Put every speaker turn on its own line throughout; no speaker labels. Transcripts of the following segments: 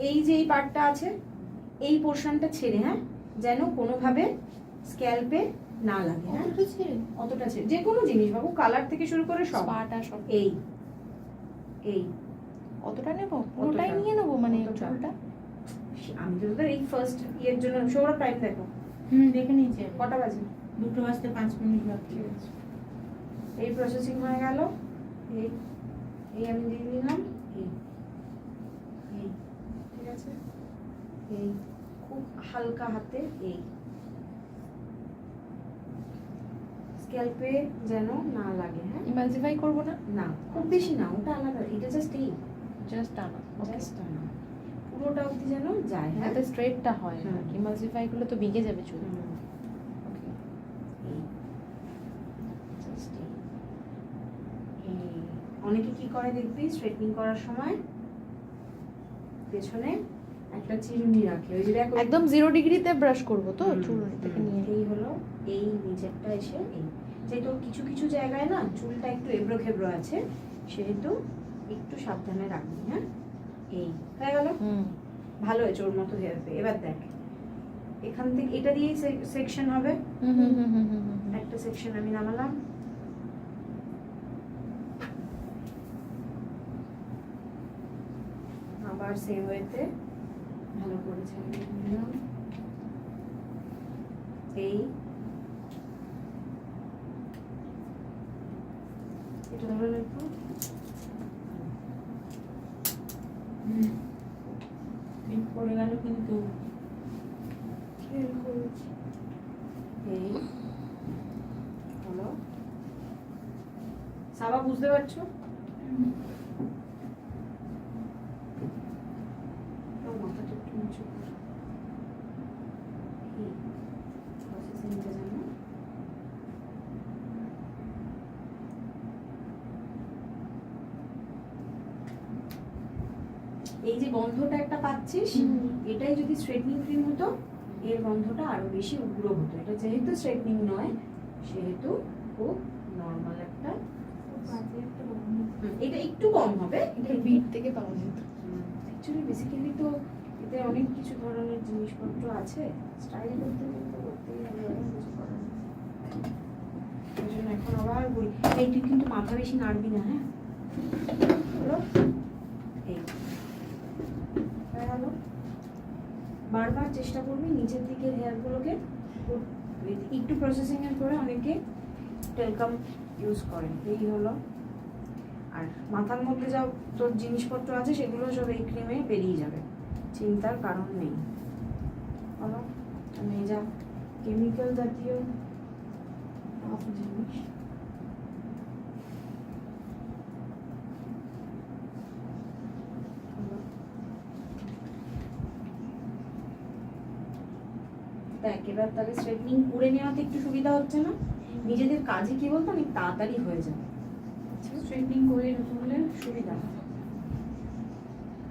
এই যে এই পার্টটা আছে এই পোর্শনটা ছেড়ে, হ্যাঁ, যেন কোনোভাবে স্ক্যাল্পে না লাগে। হ্যাঁ, অতটা ছেড়ে যে কোনো জিনিস বাবু, কালার থেকে শুরু করে সব
পাটা সব
এই এই
অতটা নেব, পুরোটাই নিয়ে নেবো মানে চুলটা।
আমি তো তোদের এই ফার্স্ট ইয়ের জন্য সৌরভ টাইম দেখো।
দেখে নিয়েছি।
কটা বাজে?
2:05 বাকি আছে।
এই প্রসেসিং হয়ে গেল। এই এই আমি দিয়ে দিলাম। এই এই ঠিক আছে। এই খুব হালকা হাতে এই স্ক্যাল্পে যেন না লাগে। হ্যাঁ,
ইমালসিফাই করব না,
না খুব বেশি না, ওটা আলাদা, এটা জাস্ট এই
জাস্ট টানা,
জাস্ট টানা পুরোটা অবধি যেন যায়। হ্যাঁ,
যাতে স্ট্রেটটা হয়। ইমালসিফাই করলে তো ভিগে যাবে চুল।
ওকে, এই জাস্ট এই অনেকে কি করে দেখবি স্ট্রেটনিং করার সময় পেছনে একটা চিরুনি রাখে, ওই যে দেখ
একদম 0 ডিগ্রিতে ব্রাশ করব তো চুল থেকে নিয়ে।
এই হলো এই নিচেরটা এসে এই যেহেতু কিছু কিছু জায়গায় না চুলটা একটু এবড়ো খেবড়ো আছে, সেহেতু একটু সাবধানে রাখবি। হ্যাঁ, এই হয়ে গেল, ভালো হয়েছে, ওর মতো হেয়ার পে। এবার দেখ এখান থেকে এটা দিয়েই সেকশন হবে। একটা সেকশন আমি নামালাম, আবার সেম ওয়েতে ভালো করে ছাড়িয়ে নিলাম। এই এটা ধরে রাখবো।
পড়ে গেল কিন্তু
এই হলো, সাবা বুঝতে পারছো? মাথাটা একটু নিচু করো। এই প্রসেসিংটা যেন এই যে গন্ধটা একটা পাচ্ছিস, এটাই যদি স্ট্রেটনিং ক্রিম হতো এর গন্ধটা আরো বেশি উগ্র হতো। এটা যেহেতু স্ট্রেটনিং নয় সেহেতু খুব নর্মাল একটা, এটা একটু কম হবে।
এটা বিট থেকে পাওয়া যেত।
অ্যাকচুয়ালি বেসিক্যালি তো এতে অনেক কিছু ধরনের জিনিসপত্র আছে, স্টাইল করতে গেলে তো করতেই হবে, কিছু করার নেই। ওই জন্য এখন আবার বলি এই তুই কিন্তু মাথা বেশি নাড়বি না। হ্যাঁ, হলো এই হয়ে গেল। বারবার চেষ্টা করবি নিচের দিকের হেয়ারগুলোকে একটু প্রসেসিং এর পরে অনেকে টেলকাম ইউজ করেন। এই হলো, আর মাথার মধ্যে যা তোর জিনিসপত্র আছে সেগুলো সব এই ক্রিমে বেরিয়ে যাবে, চিন্তার কারণ নেই। বলো, মানে যা কেমিক্যাল জাতীয় জিনিস দেখ, এবার তাহলে স্ট্রেটনিং করে নেওয়াতে একটু সুবিধা হচ্ছে না? নিজেদের কাজে কি বলতো অনেক তাড়াতাড়ি হয়ে যাবে।
স্ট্রেটনিং করে এরকম হলে সুবিধা,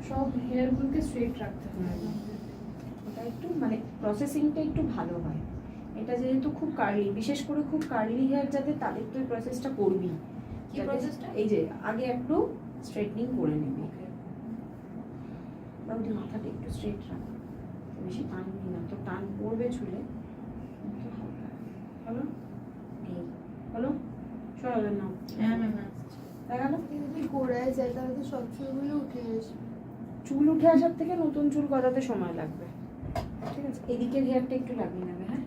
সব হেয়ারগুলোকে স্ট্রেট রাখতে হবে।
ওটা একটু মানে প্রসেসিংটা একটু ভালো হয়। এটা যেহেতু খুব কার্লি, বিশেষ করে খুব কার্লি হেয়ার যাদের, তাদের তো এই প্রসেসটা করবি।
কি প্রসেসটা?
এই যে আগে একটু স্ট্রেটনিং করে নিবি, বা ওই মাথাটা একটু স্ট্রেট রাখ, বেশি টানবি না, তো টান পড়বে চুলে। হলো এই হলো, সরাবেন না।
হ্যাঁ ম্যাম,
দেখা গেল
যদি গোড়ায় যায় তাহলে তো সব চুলগুলো উঠে আসবে।
চুল উঠে আসার থেকে নতুন চুল গজাতে সময় লাগবে। ঠিক আছে, এদিকের হেয়ারটা একটু লাগিয়ে নেবে। হ্যাঁ,